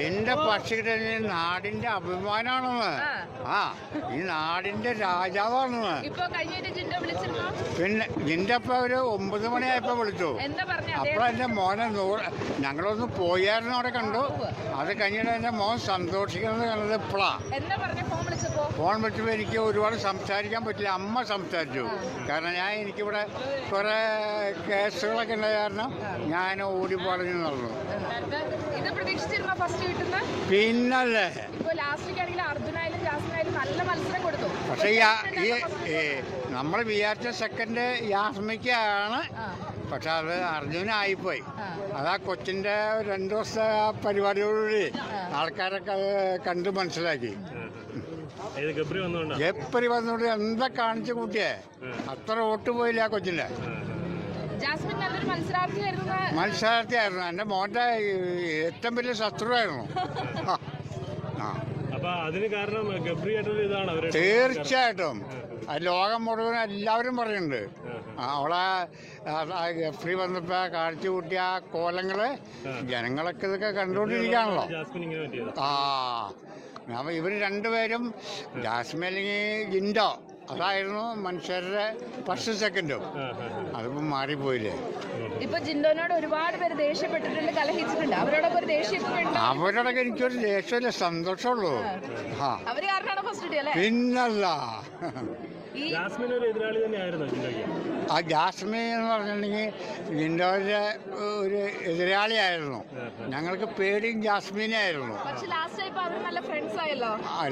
എന്റെ പക്ഷി നാടിന്റെ അഭിമാനമാണെന്ന്. ആ ഈ നാടിന്റെ രാജാവാണെന്ന്. പിന്നെ ജിന്റപ്പ ഒരു 9 മണിയായപ്പോ വിളിച്ചു. അപ്പൊ എന്റെ മോനെ ഞങ്ങളൊന്ന് പോയായിരുന്നു, അവിടെ കണ്ടു. അത് കഴിഞ്ഞിട്ട് എന്റെ മോൻ സന്തോഷിക്കുന്നത് കണ്ടത് ഇപ്പളാ. ഫോൺ വിളിച്ചപ്പോൾ എനിക്ക് ഒരുപാട് സംസാരിക്കാൻ പറ്റില്ല. അമ്മ സംസാരിച്ചു. കാരണം എനിക്കിവിടെ കുറെ കേസുകളൊക്കെ ഉണ്ടായ കാരണം ഞാൻ ഓടി പറഞ്ഞു നടന്നു. പിന്നല്ലേ പക്ഷെ നമ്മൾ വിചാരിച്ച സെക്കൻഡ് യാസ്മിക്കാണ്. പക്ഷെ അത് അർജുനായിപ്പോയി. അതാ കൊച്ചിൻ്റെ 2 ദിവസത്തെ പരിപാടിയോടുകൂടി ആൾക്കാരൊക്കെ അത് കണ്ട് മനസ്സിലാക്കി. ഗബ്രി വന്നോണ്ട് എന്താ കാണിച്ചു കൂട്ടിയേ, അത്ര വോട്ട് പോയില്ല ആ കൊച്ചിന്റെ. മത്സരാർത്ഥിയായിരുന്നു. എന്റെ മോന്റെ ഏറ്റവും വലിയ ശത്രുവായിരുന്നു. തീർച്ചയായിട്ടും ലോകം മുഴുവൻ എല്ലാവരും പറയുന്നുണ്ട്. അവളെ ഗബ്രി വന്നപ്പോ കാണിച്ചു കൂട്ടിയ കോലങ്ങള് ജനങ്ങളൊക്കെ ഇതൊക്കെ കണ്ടുകൊണ്ടിരിക്കുകയാണല്ലോ. അപ്പം ഇവർ രണ്ടുപേരും ജാസ്മിൻ അല്ലെങ്കിൽ ജിൻഡോ അതായിരുന്നു മനുഷ്യരുടെ ഫസ്റ്റ് സെക്കൻഡും. അതിപ്പോൾ മാറിപ്പോയില്ലേ. ഇപ്പൊ ജിൻഡോനോട് ഒരുപാട് പേര് ദേഷ്യപ്പെട്ടിട്ടുണ്ട്, കലഹിച്ചിട്ടുണ്ട്. അവരോടൊക്കെ എനിക്കൊരു ദേഷ്യമില്ല, സന്തോഷമുള്ളൂ. പിന്നല്ല ആ ജാസ്മിൻ എന്ന് പറഞ്ഞിട്ടുണ്ടെങ്കിൽ ജിൻഡോയുടെ ഒരു എതിരാളിയായിരുന്നു. ഞങ്ങൾക്ക് പേടിയും ജാസ്മിനെ ആയിരുന്നു.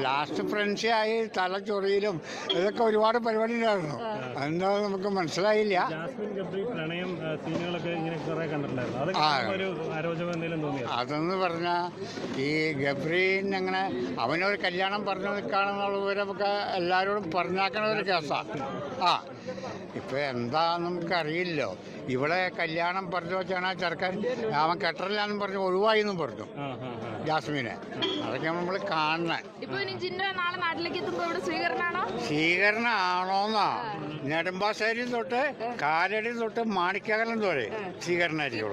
ലാസ്റ്റ് ഫ്രണ്ട്സി ആയി തലച്ചൊറിയിലും ഇതൊക്കെ ഒരുപാട് പരിപാടി ഉണ്ടായിരുന്നു. എന്താ നമുക്ക് മനസ്സിലായില്ല. അതെന്ന് പറഞ്ഞാൽ ഈ ഗബ്രീൻ അങ്ങനെ അവനൊരു കല്യാണം പറഞ്ഞു നിൽക്കുകയാണെന്നുള്ള വിവരമൊക്കെ എല്ലാവരോടും പറഞ്ഞാക്കണ ഒരു കേസാണ്. ഇപ്പൊ എന്താന്ന് നമുക്കറിയില്ലോ. ഇവിടെ കല്യാണം പറഞ്ഞു വെച്ചാണ് ചെറുക്കൻ അവൻ കെട്ടറില്ലാന്നും പറഞ്ഞു ഒഴിവായി എന്നും പറഞ്ഞു ജാസ്മിനെ. അതൊക്കെ നമ്മൾ കാണണേ. സ്വീകരണമാണോന്നാ നെടുമ്പാശ്ശേരി തൊട്ട് കാലടി തൊട്ട് മാണിക്കകലം തൊട്ട് സ്വീകരണമായിരിക്കും.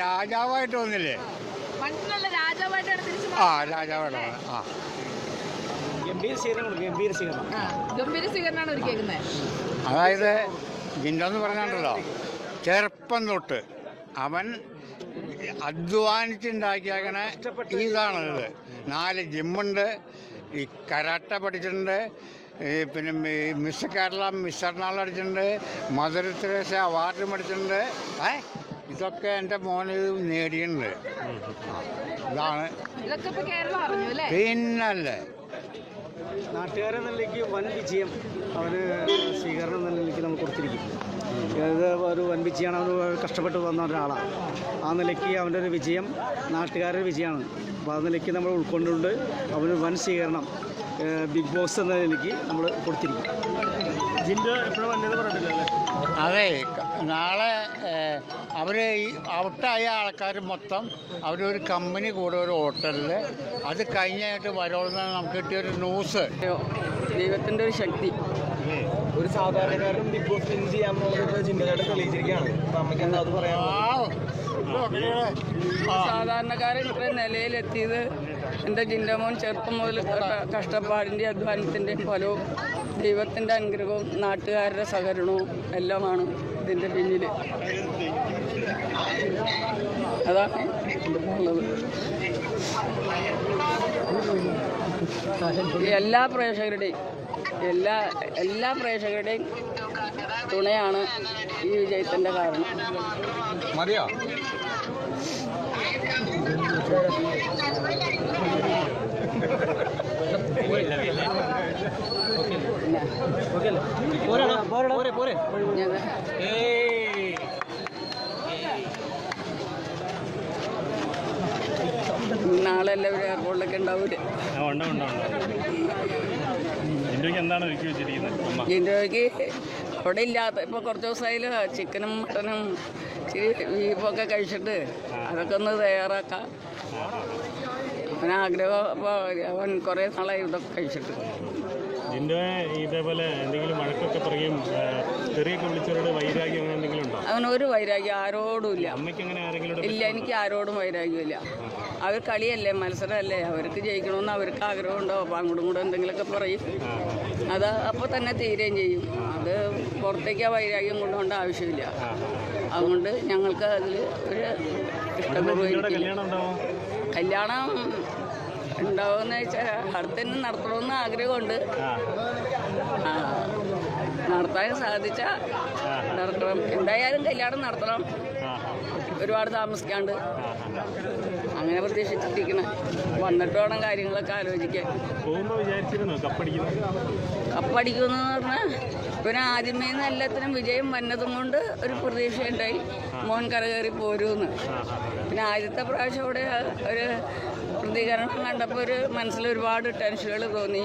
രാജാവായിട്ട് വന്നില്ലേ. രാജാവായിട്ട് അതായത് ജിൻഡോന്ന് പറഞ്ഞാണ്ടല്ലോ, ചെറുപ്പം തൊട്ട് അവൻ അധ്വാനിച്ചുണ്ടാക്കിയാക്കണ ഇതാണത്. 4 ജിമ്മുണ്ട്, ഈ കരാട്ട പഠിച്ചിട്ടുണ്ട്, പിന്നെ മിസ് കേരള, മിസ് എറണാകുളം അടിച്ചിട്ടുണ്ട്, മദർ തെരേസ അവാർഡ് മേടിച്ചിട്ടുണ്ട്. ഇതൊക്കെ എൻ്റെ മോന് നേടിയിട്ടുണ്ട്. ഇതാണ് പിന്നല്ലേ. നാട്ടുകാരെ നിലയ്ക്ക് വൻ വിജയം അവന് സ്വീകരണം എന്ന നിലയ്ക്ക് നമ്മൾ കൊടുത്തിരിക്കും. ഇത് ഒരു വൻ വിജയമാണ്. അവന് കഷ്ടപ്പെട്ട് വന്ന ഒരാളാണ്. ആ നിലയ്ക്ക് അവൻ്റെ ഒരു വിജയം നാട്ടുകാരുടെ വിജയമാണ്. അപ്പോൾ ആ നിലയ്ക്ക് നമ്മൾ ഉൾക്കൊണ്ടുകൊണ്ട് അവന് വൻ സ്വീകരണം ബിഗ് ബോസ് എന്ന നിലയ്ക്ക് നമ്മൾ കൊടുത്തിരിക്കും. അതെ, നാളെ അവർ ഔട്ടായ ആൾക്കാർ മൊത്തം അവരൊരു കമ്പനി കൂടെ ഒരു ഹോട്ടലിൽ അത് കഴിഞ്ഞായിട്ട് വരുമെന്നാണ് നമുക്ക് കിട്ടിയൊരു ന്യൂസ്. ദൈവത്തിൻ്റെ ഒരു ശക്തി. ഒരു സാധാരണക്കാരനും ബിഗ് ബോസ് വിൻ ചെയ്യാൻ പോകുന്നത് ചിന്തയായിട്ട് തെളിയിച്ചിരിക്കുകയാണ്. നമുക്ക് എന്താ അത് പറയാം. സാധാരണക്കാരൻ ഇത്ര നിലയിലെത്തിയത് എൻ്റെ ജിൻഡോമോൻ ചെറുപ്പം മുതൽ കഷ്ടപ്പാടിൻ്റെ അധ്വാനത്തിൻ്റെ ഫലവും ദൈവത്തിൻ്റെ അനുഗ്രഹവും നാട്ടുകാരുടെ സഹകരണവും എല്ലാമാണ് ഇതിൻ്റെ പിന്നിൽ. അതാണ് ഉള്ളത്. എല്ലാ പ്രേക്ഷകരുടെയും തുണയാണ് ഈ വിജയത്തിൻ്റെ കാരണം. മതിയോ? നാളെ എല്ലാവരും എയർപോർട്ടിലൊക്കെ ഉണ്ടാവൂലേ. ജിൻഡോയ്ക്ക് അവിടെ ഇല്ലാത്ത ഇപ്പോൾ കുറച്ച് ദിവസമായാലും ചിക്കനും മട്ടനും ഇച്ചിരി ബീഫൊക്കെ കഴിച്ചിട്ട് അതൊക്കെ ഒന്ന് തയ്യാറാക്കാം. അവനാഗ്രഹം. അപ്പോൾ അവൻ കുറേ നാളായി ഇതൊക്കെ കഴിച്ചിട്ട്. ജിൻഡോയെ ഇതേപോലെ എന്തെങ്കിലും വഴക്കൊക്കെ പറയും തെറിയൊക്കെ വിളിച്ചവരോട് വൈരാഗ്യം അങ്ങനെ എന്തെങ്കിലും ഉണ്ടോ? അവനൊരു വൈരാഗ്യം ആരോടും ഇല്ല. അമ്മയ്ക്ക് അങ്ങനെ ആരെങ്കിലും? ഇല്ല, എനിക്ക് ആരോടും വൈരാഗ്യമില്ല. അവർ കളിയല്ലേ, മത്സരമല്ലേ, അവർക്ക് ജയിക്കണമെന്ന് അവർക്ക് ആഗ്രഹം ഉണ്ടാവും. അങ്ങോട്ടും കൂടെ എന്തെങ്കിലുമൊക്കെ പറയും, അത് അപ്പോൾ തന്നെ തീരുകയും ചെയ്യും. അത് പുറത്തേക്ക് ആ വൈരാഗ്യം കൊണ്ടുപോകേണ്ട ആവശ്യമില്ല. അതുകൊണ്ട് ഞങ്ങൾക്ക് അതിൽ ഒരു ഇഷ്ടപ്പെടുകയും കല്യാണം ഉണ്ടാവുമെന്ന് വെച്ചാൽ അടുത്തന്നെ നടത്തണമെന്ന് ആഗ്രഹമുണ്ട്. നടത്താൻ സാധിച്ചാൽ നടത്തണം. എന്തായാലും കല്യാണം നടത്തണം, ഒരുപാട് താമസിക്കാണ്ട്. അങ്ങനെ പ്രതീക്ഷിച്ചിരിക്കണം. വന്നിട്ട് വേണം കാര്യങ്ങളൊക്കെ ആലോചിക്കാൻ. കപ്പടിക്കുമെന്ന് പറഞ്ഞാൽ പിന്നെ ആദ്യമേ നിന്ന് എല്ലാത്തിനും വിജയം വന്നതും കൊണ്ട് ഒരു പ്രതീക്ഷയുണ്ടായി മോൻ കരകയറി പോരുമെന്ന്. പിന്നെ ആദ്യത്തെ പ്രാവശ്യം ഇവിടെ ഒരു പ്രതികരണം കണ്ടപ്പോൾ ഒരു മനസ്സിൽ ഒരുപാട് ടെൻഷനുകൾ തോന്നി.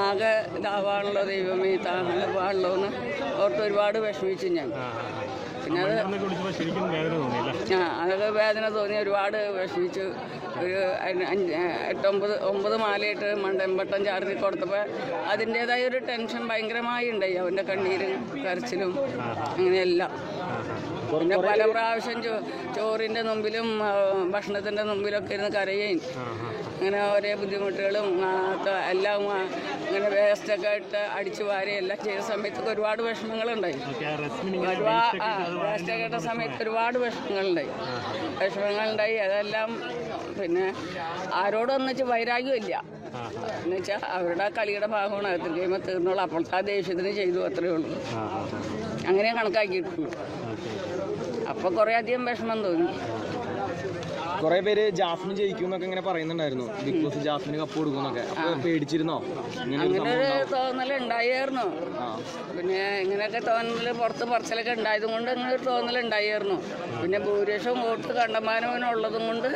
ആകെ ഇതാവാണല്ലോ ദൈവമേ, താങ്കളാണല്ലോ എന്ന് ഓർത്ത് ഒരുപാട് വിഷമിച്ചു ഞാൻ. പിന്നെ അത് അതൊക്കെ വേദന തോന്നി, ഒരുപാട് വിഷമിച്ചു. ഒരു 8-9 മാലയിട്ട് മണ്ടമ്പട്ടം ചാർത്തി കൊടുത്തപ്പോൾ അതിൻ്റേതായ ഒരു ടെൻഷൻ ഭയങ്കരമായി ഉണ്ടായി. അവൻ്റെ കണ്ണീരും കരച്ചിലും അങ്ങനെയെല്ലാം. പിന്നെ പല പ്രാവശ്യം ചോറിൻ്റെ മുമ്പിലും ഭക്ഷണത്തിൻ്റെ മുമ്പിലൊക്കെ ഇരുന്ന് കരയുകയും അങ്ങനെ ഓരോ ബുദ്ധിമുട്ടുകളും എല്ലാം അങ്ങനെ വേസ്റ്റൊക്കെ ഇട്ട് അടിച്ചു വാരുകയും എല്ലാം ചെയ്ത സമയത്തൊക്കെ ഒരുപാട് വിഷമങ്ങളുണ്ടായി. വേസ്റ്റൊക്കെ ഇട്ട സമയത്ത് ഒരുപാട് വിഷമങ്ങളുണ്ടായി. അതെല്ലാം പിന്നെ ആരോടൊന്നും വെച്ചാൽ വൈരാഗ്യമില്ല. എന്ന് വെച്ചാൽ അവരുടെ കളിയുടെ ഭാഗമാണ്. അകത്തിൽ കഴിയുമ്പോൾ തീർന്നോളൂ. അപ്പോഴത്തെ ആ ദേഷ്യത്തിന് ചെയ്തു, അത്രയേ ഉള്ളൂ. അങ്ങനെ കണക്കാക്കിയിട്ടുള്ളൂ. അപ്പോൾ കുറേ അധികം വിഷമം തോന്നി. കുറെ പേര് ജാസ്മിൻ ജയിക്കും എന്നൊക്കെ ഇങ്ങനെ പറയുന്നുണ്ടായിരുന്നു. ബിഗ് ബോസ് ജാസ്മിന് കപ്പ് കൊടുക്കുന്നൊക്കെ. പേടിച്ചിരുന്നോ? അങ്ങനെ ഒരു തോന്നൽ ഉണ്ടായിരുന്നു. പിന്നെ ഇങ്ങനെയൊക്കെ തോന്നൽ പുറത്ത് പറച്ചിലൊക്കെ ഉണ്ടായത് കൊണ്ട് അങ്ങനെ ഒരു തോന്നൽ ഉണ്ടായിരുന്നു. പിന്നെ ഭൂരിപക്ഷം വോട്ട് കണ്ടമാനവനുള്ളതും കൊണ്ട്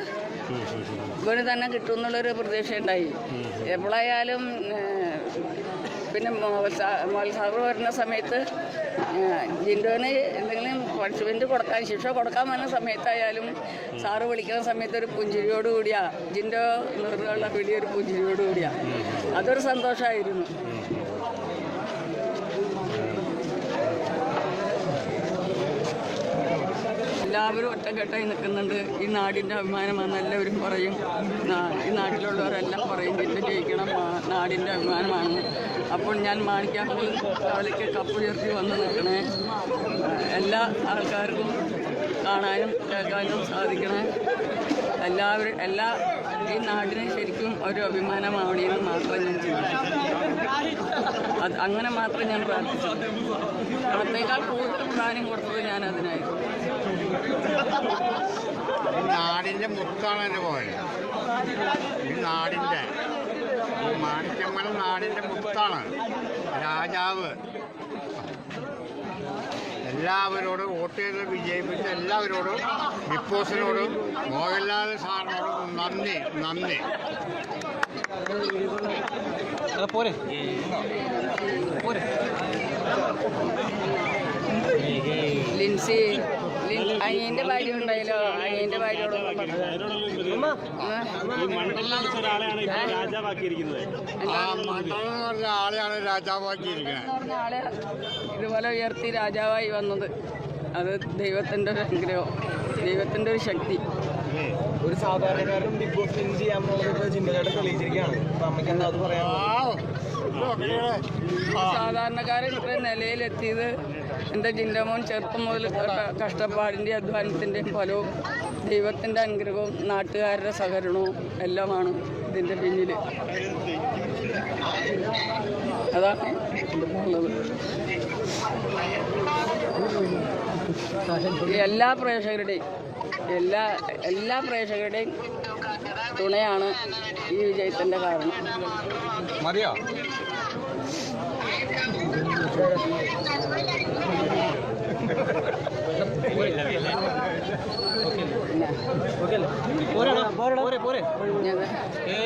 ഇവന് തന്നെ കിട്ടും എന്നുള്ളൊരു പ്രതീക്ഷ ഉണ്ടായി. എപ്പോഴായാലും പിന്നെ മോൽസാഗർ വരുന്ന സമയത്ത് ജിൻഡോന് എന്തെങ്കിലും പണിഷ്മെൻറ്റ് കൊടുക്കാൻ, ശിക്ഷ കൊടുക്കാൻ വന്ന സമയത്തായാലും സാറ് വിളിക്കുന്ന സമയത്ത് ഒരു പുഞ്ചിരിയോട് കൂടിയാ ജിൻഡോ എന്നുള്ള വിളി, ഒരു പുഞ്ചിരിയോട് കൂടിയാ. അതൊരു സന്തോഷമായിരുന്നു. എല്ലാവരും ഒറ്റക്കെട്ടായി നിൽക്കുന്നുണ്ട്. ഈ നാടിൻ്റെ അഭിമാനമാണെന്ന് എല്ലാവരും പറയും. ഈ നാട്ടിലുള്ളവരെല്ലാം പറയും ജിൻഡോ ജയിക്കണം, നാടിൻ്റെ അഭിമാനമാണ്. അപ്പോൾ ഞാൻ മാണിക്കാപ്പുകൾ അവലേക്ക് കപ്പ് ഉയർത്തി വന്ന് നിൽക്കണേ. എല്ലാ ആൾക്കാർക്കും കാണാനും കേൾക്കാനും സാധിക്കണേ. എല്ലാ ഈ നാടിനെ ശരിക്കും ഒരു അഭിമാനമാവണമെന്ന് മാത്രം ഞാൻ ചിന്തിച്ചു. അത് അങ്ങനെ മാത്രം ഞാൻ പ്രാർത്ഥിച്ചു. പണത്തേക്കാൾ കൂടുതൽ പ്രാധാന്യം കൊടുത്തത് ഞാൻ അതിനായിരുന്നു. നാടിൻ്റെ മുത്താണ് എൻ്റെ പോലെ. ഈ നാടിൻ്റെ മാണിക്യമ്മല നാടിൻ്റെ മുത്താണ്, രാജാവ്. എല്ലാവരോടും വോട്ട് ചെയ്ത് വിജയിപ്പിച്ച എല്ലാവരോടും, ബിഗ് ബോസിനോടും മോഹൻലാൽ സാറിനോടും നന്ദി. ലിൻസി അനിയൻ്റെ ഭാര്യ ഉണ്ടായല്ലോ, അനിയൻ്റെ ഭാര്യയോടൊന്നും ആളെയാണ് രാജാവാക്കിയിരിക്കുന്നത്. ആളെ ഇതുപോലെ ഉയർത്തി രാജാവായി വന്നത് അത് ദൈവത്തിൻ്റെ ഒരു അനുഗ്രഹം, ദൈവത്തിൻ്റെ ഒരു ശക്തി. ഒരു സാധാരണക്കാരനും ബിഗ് ബോസ് വിൻ ചെയ്യാമെന്നുള്ളത് ജിൻഡോയായിട്ട് തെളിയിച്ചിരിക്കുകയാണ്. അപ്പം അമ്മയ്ക്ക് എന്താ അത് പറയാൻ? സാധാരണക്കാരൻ ഇത്ര നിലയിലെത്തിയത് എൻ്റെ ജിൻഡോമോൻ ചെറുപ്പം മുതൽ കഷ്ടപ്പാടിൻ്റെ അധ്വാനത്തിൻ്റെയും ഫലവും ദൈവത്തിൻ്റെ അനുഗ്രഹവും നാട്ടുകാരുടെ സഹകരണവും എല്ലാമാണ് ഇതിൻ്റെ പിന്നിൽ. അതാണ് ഉള്ളത്. എല്ലാ പ്രേക്ഷകരുടെയും തുണയാണ് ഈ വിജയത്തിൻ്റെ കാരണം. മതിയോ? പിന്നെ